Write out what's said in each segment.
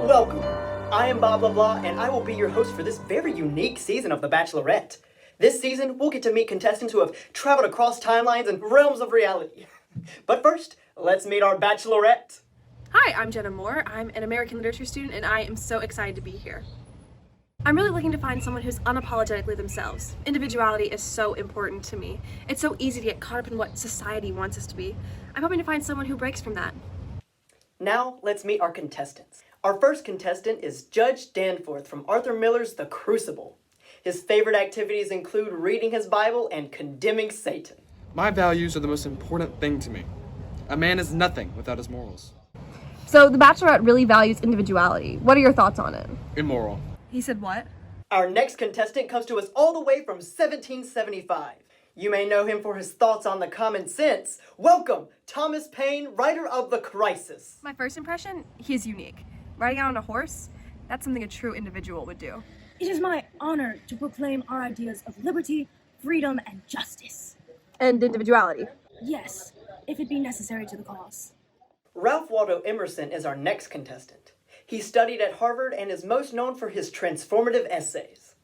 Welcome. I am Bob LeBlanc, and I will be your host for this very unique season of The Bachelorette. This season, we'll get to meet contestants who have traveled across timelines and realms of reality. But first, let's meet our Bachelorette. Hi, I'm Jenna Moore. I'm an American literature student, and I am so excited to be here. I'm really looking to find someone who's unapologetically themselves. Individuality is so important to me. It's so easy to get caught up in what society wants us to be. I'm hoping to find someone who breaks from that. Now, let's meet our contestants. Our first contestant is Judge Danforth from Arthur Miller's The Crucible. His favorite activities include reading his Bible and condemning Satan. My values are the most important thing to me. A man is nothing without his morals. So, The Bachelorette really values individuality. What are your thoughts on it? Immoral. He said what? Our next contestant comes to us all the way from 1775. You may know him for his thoughts on the common sense. Welcome, Thomas Paine, writer of The Crisis. My first impression, he's unique. Riding out on a horse, that's something a true individual would do. It is my honor to proclaim our ideas of liberty, freedom, and justice. And individuality. Yes, if it be necessary to the cause. Ralph Waldo Emerson is our next contestant. He studied at Harvard and is most known for his transformative essays.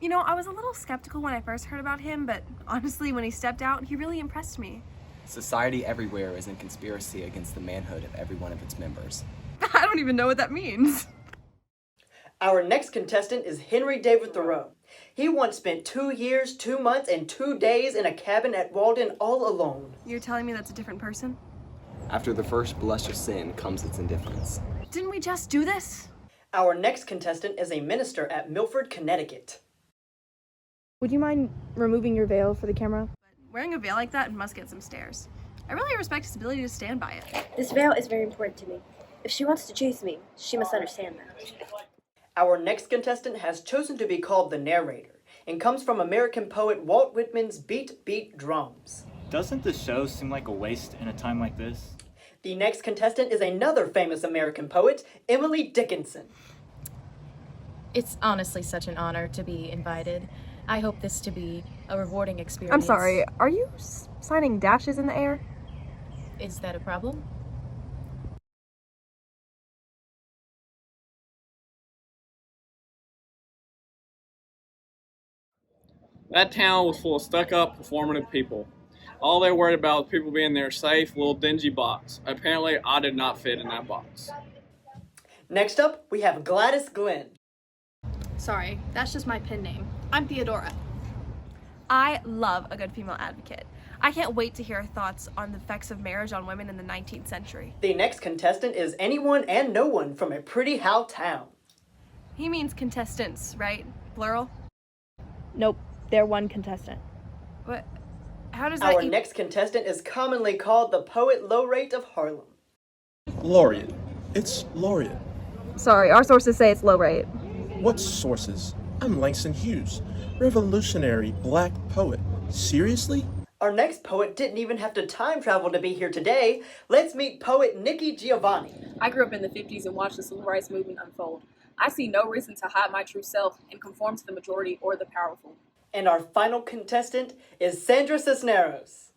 You know, I was a little skeptical when I first heard about him, but honestly, when he stepped out, he really impressed me. Society everywhere is in conspiracy against the manhood of every one of its members. I don't even know what that means. Our next contestant is Henry David Thoreau. He once spent 2 years, 2 months, and 2 days in a cabin at Walden all alone. You're telling me that's a different person? After the first blush of sin comes its indifference. Didn't we just do this? Our next contestant is a minister at Milford, Connecticut. Would you mind removing your veil for the camera? Wearing a veil like that must get some stares. I really respect his ability to stand by it. This veil is very important to me. If she wants to chase me, she must understand that. Our next contestant has chosen to be called the narrator and comes from American poet Walt Whitman's Beat, Beat, Drums. Doesn't the show seem like a waste in a time like this? The next contestant is another famous American poet, Emily Dickinson. It's honestly such an honor to be invited. I hope this to be a rewarding experience. I'm sorry, are you signing dashes in the air? Is that a problem? That town was full of stuck-up, performative people. All they worried about was people being in their safe, little dingy box. Apparently, I did not fit in that box. Next up, we have Gladys Glenn. Sorry, that's just my pen name. I'm Theodora. I love a good female advocate. I can't wait to hear her thoughts on the effects of marriage on women in the 19th century. The next contestant is anyone and no one from a pretty how town. He means contestants, right? Plural? Nope, they're one contestant. What? How does that Our next contestant is commonly called the Poet Laureate of Harlem. Laureate. It's laureate. Sorry, our sources say it's low rate. What sources? I'm Langston Hughes, revolutionary black poet. Seriously? Our next poet didn't even have to time travel to be here today. Let's meet poet Nikki Giovanni. I grew up in the 50s and watched the civil rights movement unfold. I see no reason to hide my true self and conform to the majority or the powerful. And our final contestant is Sandra Cisneros.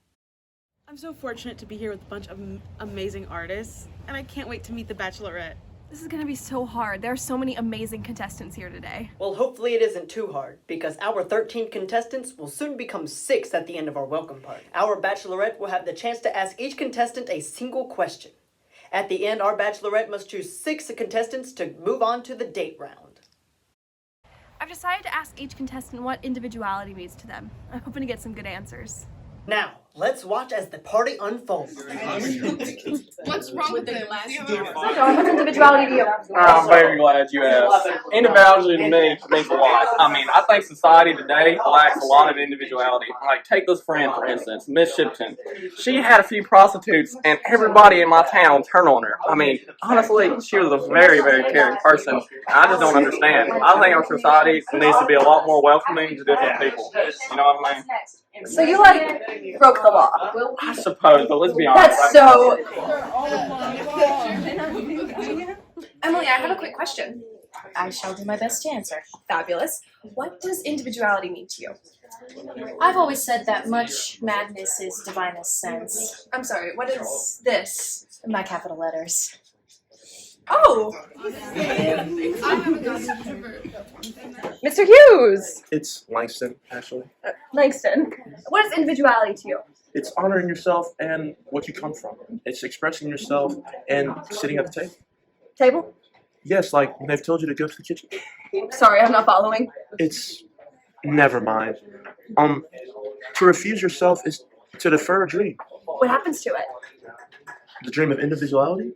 I'm so fortunate to be here with a bunch of amazing artists, and I can't wait to meet the Bachelorette. This is gonna be so hard. There are so many amazing contestants here today. Well, hopefully it isn't too hard, because our 13 contestants will soon become 6 at the end of our welcome party. Our Bachelorette will have the chance to ask each contestant a single question. At the end, our Bachelorette must choose 6 contestants to move on to the date round. I've decided to ask each contestant what individuality means to them. I'm hoping to get some good answers. Now, let's watch as the party unfolds. What's wrong with the last What's individuality to you? I'm very glad you asked. Individuality to me means a lot. I mean, I think society today lacks a lot of individuality. Like, take this friend, for instance, Miss Shipton. She had a few prostitutes, and everybody in my town turned on her. I mean, honestly, she was a very, very caring person. I just don't understand. I think our society needs to be a lot more welcoming to different people. You know what I mean? So you broke the law. I suppose, but let's be honest. That's so... Emily, I have a quick question. I shall do my best to answer. Fabulous. What does individuality mean to you? I've always said that much madness is divinest sense. I'm sorry, what is this? My capital letters. Oh! Mr. Hughes! It's Langston, actually. Langston, what is individuality to you? It's honoring yourself and what you come from. It's expressing yourself and sitting at the table. Table? Yes, like when they've told you to go to the kitchen. Sorry, I'm not following. It's never mind. To refuse yourself is to defer a dream. What happens to it? The dream of individuality.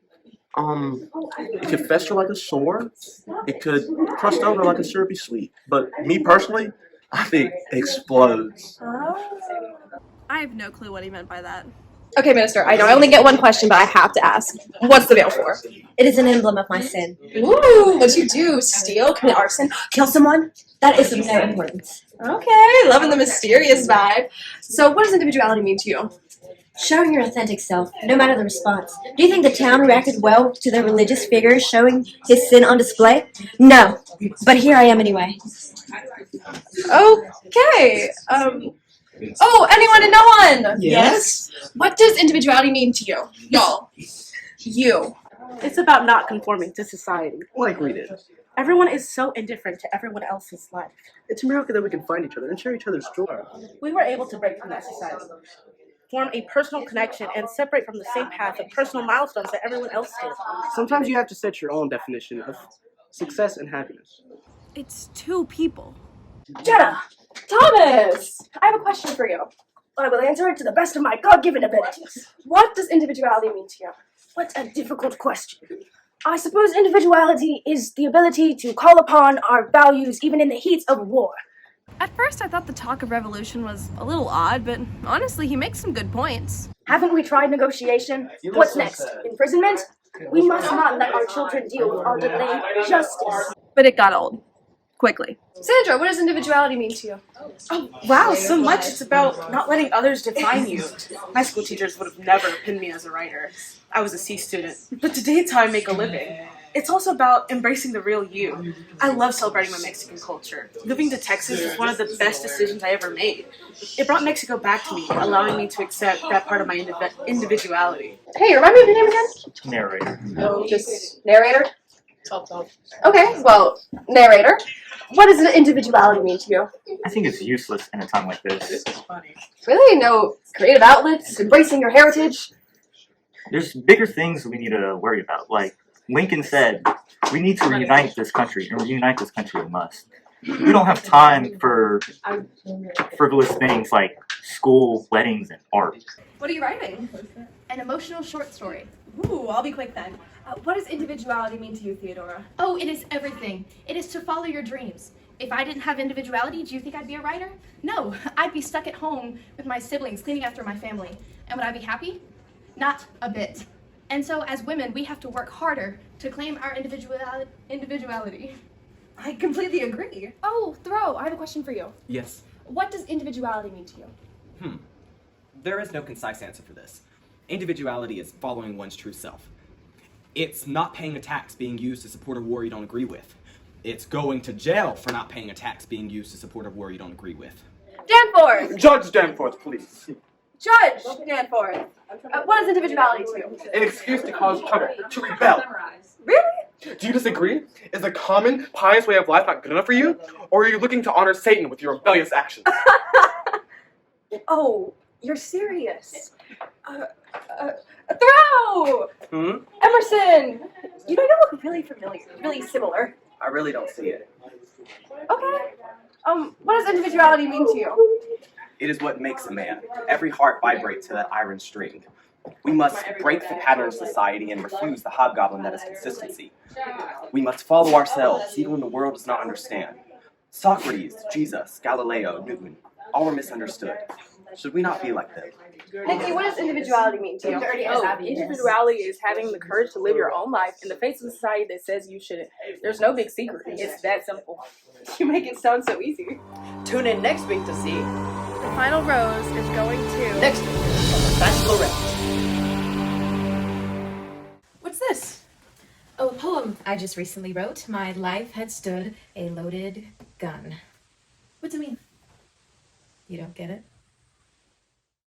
It could fester like a sore. It could crust over like a syrupy sweet. But me personally, I think it explodes. I have no clue what he meant by that. Okay, Minister, I know I only get one question, but I have to ask. What's the veil for? It is an emblem of my sin. Ooh, what'd you do? Steal? Commit arson? Kill someone? That is of no importance. Okay, loving the mysterious vibe. So what does individuality mean to you? Showing your authentic self, no matter the response. Do you think the town reacted well to their religious figure showing his sin on display? No, but here I am anyway. Okay, oh, anyone and no one? Yes? What does individuality mean to you? Y'all. You. It's about not conforming to society. Like we did. Everyone is so indifferent to everyone else's life. It's a miracle that we can find each other and share each other's joy. We were able to break from that society, form a personal connection, and separate from the same path of personal milestones that everyone else did. Sometimes you have to set your own definition of success and happiness. It's two people. Jenna! Thomas! I have a question for you. I will answer it to the best of my God-given abilities. What does individuality mean to you? What a difficult question. I suppose individuality is the ability to call upon our values even in the heat of war. At first, I thought the talk of revolution was a little odd, but honestly, he makes some good points. Haven't we tried negotiation? What's next? Imprisonment? We must not let our children deal with our delayed justice. But it got old. Quickly. Sandra, what does individuality mean to you? Oh, wow, so much. It's about not letting others define you. My school teachers would have never pinned me as a writer. I was a C student. But today it's how I make a living. It's also about embracing the real you. I love celebrating my Mexican culture. Moving to Texas was one of the best decisions I ever made. It brought Mexico back to me, allowing me to accept that part of my individuality. Hey, remind me of your name again? Narrator. Oh, just narrator? Okay, well, narrator. What does individuality mean to you? I think it's useless in a time like this. Really? No creative outlets? Embracing your heritage? There's bigger things we need to worry about. Like Lincoln said, we need to reunite this country, and reunite this country we must. We don't have time for frivolous things like school, weddings, and art. What are you writing? An emotional short story. Ooh, I'll be quick then. What does individuality mean to you, Theodora? Oh, it is everything. It is to follow your dreams. If I didn't have individuality, do you think I'd be a writer? No, I'd be stuck at home with my siblings, cleaning after my family. And would I be happy? Not a bit. And so as women, we have to work harder to claim our individuality. I completely agree. Oh, Thoreau, I have a question for you. Yes. What does individuality mean to you? There is no concise answer for this. Individuality is following one's true self. It's not paying a tax being used to support a war you don't agree with. It's going to jail for not paying a tax being used to support a war you don't agree with. Danforth! Judge Danforth, please. Judge Danforth! What is individuality to you? An excuse to cause trouble, to rebel. Really? Do you disagree? Is the common, pious way of life not good enough for you? Or are you looking to honor Satan with your rebellious actions? Oh, you're serious. Thoreau! Emerson! You know, you look really familiar, really similar. I really don't see it. Okay. What does individuality mean to you? It is what makes a man. Every heart vibrates to that iron string. We must break the pattern of society and refuse the hobgoblin that is consistency. We must follow ourselves, even when the world does not understand. Socrates, Jesus, Galileo, Newton, all were misunderstood. Should we not be like them? Nikki, what does individuality mean to you? Individuality is having the courage to live your own life in the face of society that says you shouldn't. There's no big secret. It's that simple. You make it sound so easy. Tune in next week to see The final rose is going to... next week on The Bachelorette. What's this? Oh, a poem I just recently wrote. My life had stood a loaded gun. What's it mean? You don't get it?